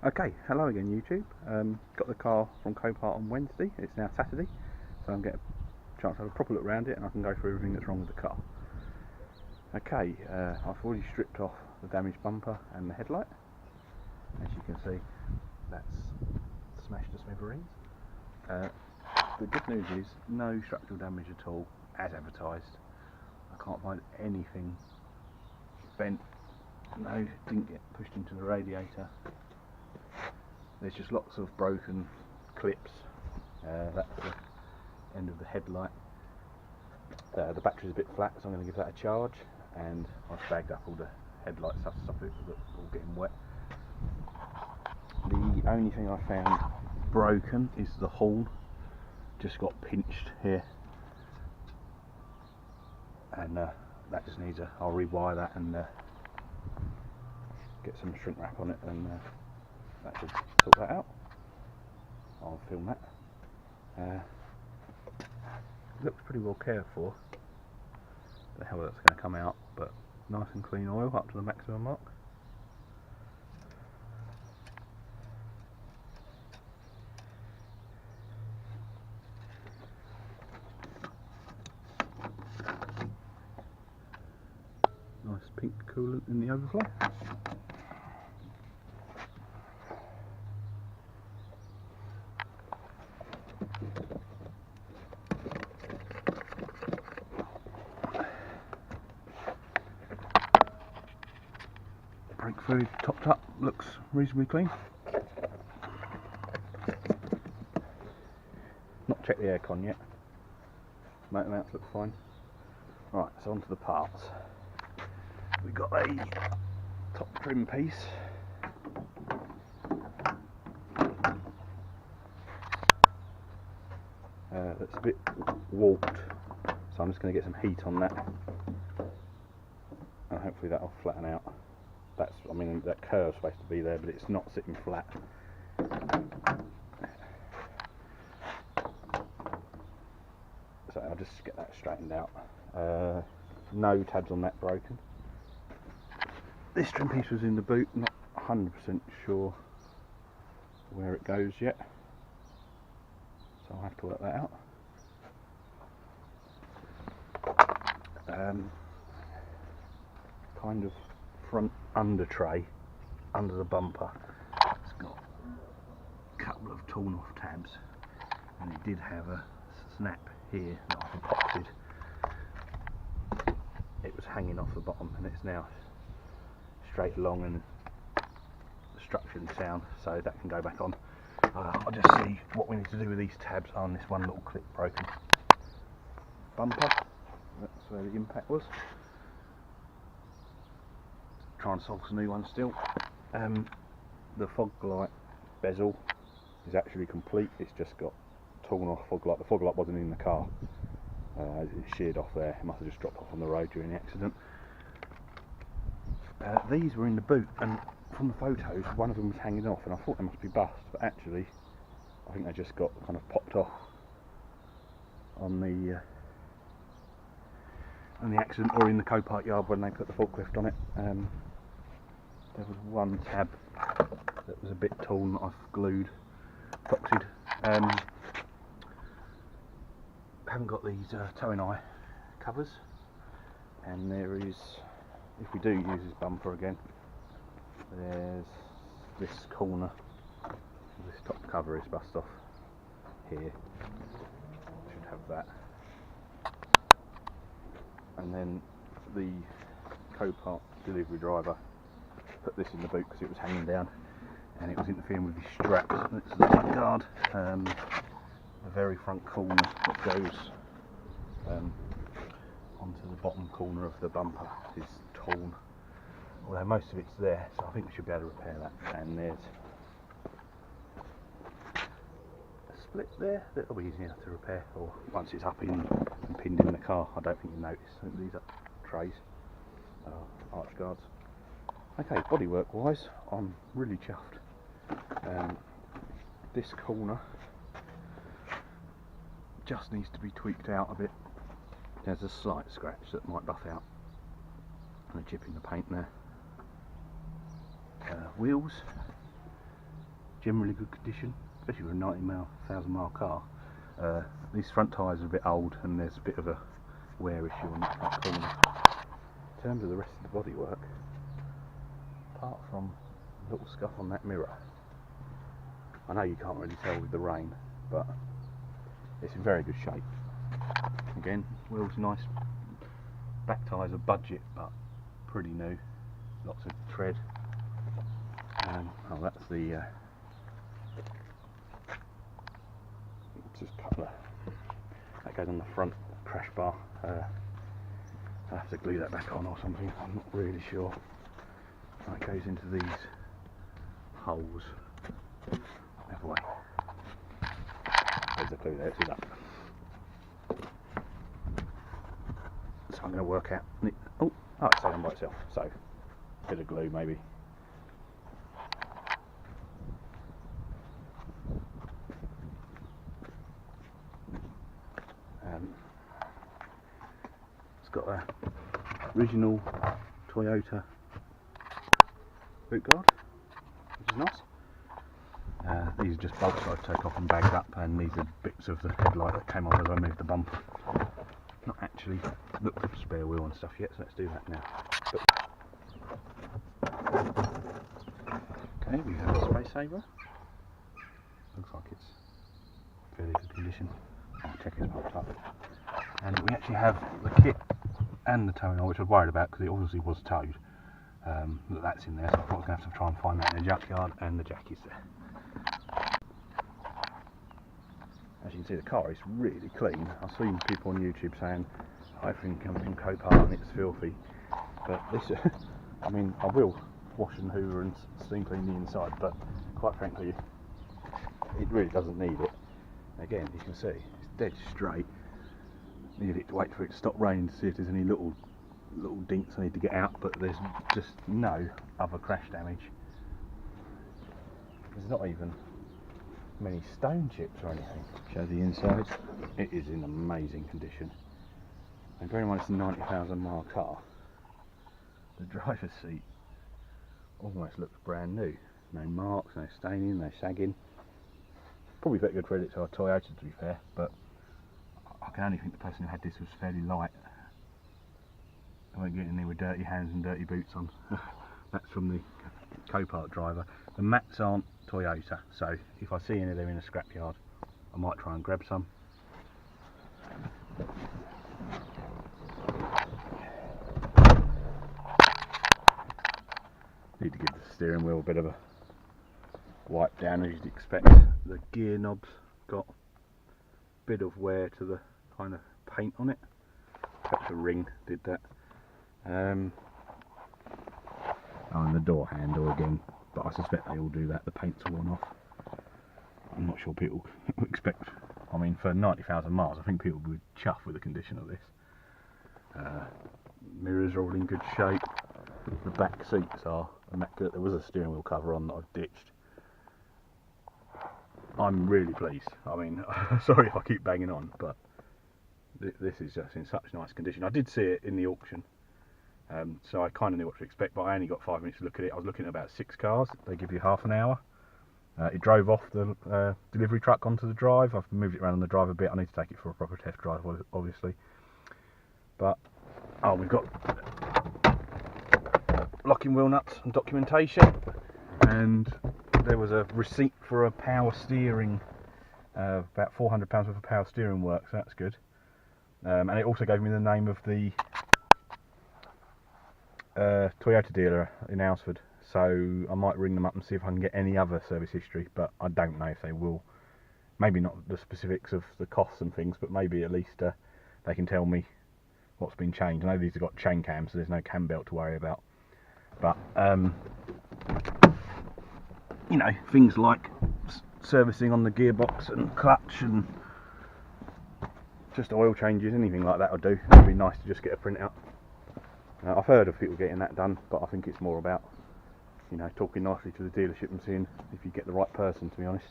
Okay, hello again YouTube. Got the car from Copart on Wednesday. It's now Saturday, so I'm getting a chance to have a proper look around it and I can go through everything that's wrong with the car. Okay, I've already stripped off the damaged bumper and the headlight. As you can see, that's smashed to smithereens. The good news is no structural damage at all, as advertised. I can't find anything bent. No, didn't get pushed into the radiator. There's just lots of broken clips. That's the end of the headlight. The battery's a bit flat, so I'm going to give that a charge. And I've bagged up all the headlight stuff that's all getting wet. The only thing I found broken is the horn. Just got pinched here, and that just needs I'll rewire that and get some shrink wrap on it, and that should sort that out. I'll film that. Looks pretty well cared for. The hell that's going to come out, but nice and clean oil up to the maximum mark. Nice pink coolant in the overflow. Brake fluid topped up, looks reasonably clean. Not checked the aircon yet. Motor mounts look fine. Right, so onto the parts. We've got a top trim piece. That's a bit warped, so I'm just going to get some heat on that, and hopefully that'll flatten out. I mean, that curve's supposed to be there, but it's not sitting flat. So I'll just get that straightened out. No tabs on that broken. This trim piece was in the boot, not 100% sure where it goes yet, so I'll have to work that out. Kind of front under tray under the bumper, it's got a couple of torn off tabs, and it did have a snap here that I've epoxied. It was hanging off the bottom, and it's now straight along and structured and sound, so that can go back on. I'll just see what we need to do with these tabs on this one little clip broken. Bumper, that's where the impact was. Try and solve some new ones still. The fog light bezel is actually complete. It's just got torn off fog light. The fog light wasn't in the car. It sheared off there. It must have just dropped off on the road during the accident. These were in the boot, and from the photos, one of them was hanging off, and I thought they must be bust, but actually, I think they just got kind of popped off on the accident, or in the Copart yard when they put the forklift on it. There was one tab that was a bit torn that I've glued, epoxied. Haven't got these towing eye covers, and there is, if we do use this bumper again, there's this corner, this top cover is bust off here, should have that, and then the Copart delivery driver put this in the boot because it was hanging down and it was interfering with his straps. This is the mud guard, the very front corner that goes onto the bottom corner of the bumper is torn, although most of it's there, so I think we should be able to repair that. And there's a split there that'll be easy enough to repair, or once it's up in and pinned in the car, I don't think you'll notice. I think these are trays, arch guards. Okay, bodywork wise, I'm really chuffed. This corner just needs to be tweaked out a bit. There's a slight scratch that might buff out, and a chip in the paint there. Wheels, generally good condition, especially for a 90,000 mile car. These front tyres are a bit old and there's a bit of a wear issue on that front corner. In terms of the rest of the bodywork, apart from a little scuff on that mirror, I know you can't really tell with the rain, but it's in very good shape. Again, wheels nice, back tyres are budget but pretty new, lots of tread. Oh, that's the just a couple of, that goes on the front crash bar. I have to glue that back on or something, I'm not really sure. That goes into these holes. Have a way. There's a clue there, see that? So I'm going to work out. Oh, it's staying by itself. So, a bit of glue maybe. It's got a original Toyota boot guard, which is nice. These are just bolts I've taken off and bagged up, and these are bits of the headlight that came off as I moved the bumper. Not actually looked at the spare wheel and stuff yet, so let's do that now. Okay, we have a space saver. Looks like it's fairly good condition. I'll check it's popped up. And we actually have the kit and the towing, which I was worried about because it obviously was towed. That's in there, so I thought I was going to have to try and find that in the junkyard, and the jack is there. As you can see, the car is really clean. I've seen people on YouTube saying everything comes from Copart and it's filthy, but this, I mean, I will wash and hoover and steam clean the inside, but quite frankly, it really doesn't need it. Again, you can see it's dead straight. Needed it to wait for it to stop raining to see if there's any little dinks I need to get out, but there's just no other crash damage. There's not even many stone chips or anything. Show the inside. It is in amazing condition. And bear in mind it's a 90,000 mile car. The driver's seat almost looks brand new. No marks, no staining, no sagging. Probably better good credit to our Toyota, to be fair, but I can only think the person who had this was fairly light. I won't get in there with dirty hands and dirty boots on. That's from the Copart driver. The mats aren't Toyota, so if I see any of them in a scrapyard, I might try and grab some. Need to give the steering wheel a bit of a wipe down, as you'd expect. The gear knobs got a bit of wear to the kind of paint on it. Perhaps a ring did that. Oh, and the door handle again, but I suspect they all do that. The paint's worn off. I'm not sure people expect. I mean, for 90,000 miles, I think people would chuff with the condition of this. Mirrors are all in good shape. The back seats are immaculate. There was a steering wheel cover on that I've ditched. I'm really pleased. I mean, sorry if I keep banging on, but this is just in such nice condition. I did see it in the auction, so I kind of knew what to expect, but I only got 5 minutes to look at it. I was looking at about 6 cars. They give you half an hour. It drove off the delivery truck onto the drive. I've moved it around on the drive a bit. I need to take it for a proper test drive, obviously. But, oh, we've got locking wheel nuts and documentation, and there was a receipt for a power steering, about £400 worth of power steering work, so that's good. And it also gave me the name of the Toyota dealer in Alresford, so I might ring them up and see if I can get any other service history, but I don't know if they will. Maybe not the specifics of the costs and things, but maybe at least they can tell me what's been changed. I know these have got chain cams, so there's no cam belt to worry about, but you know, things like servicing on the gearbox and clutch and just oil changes, anything like that will do. It'd be nice to just get a printout. I've heard of people getting that done, but I think it's more about, you know, talking nicely to the dealership and seeing if you get the right person, to be honest.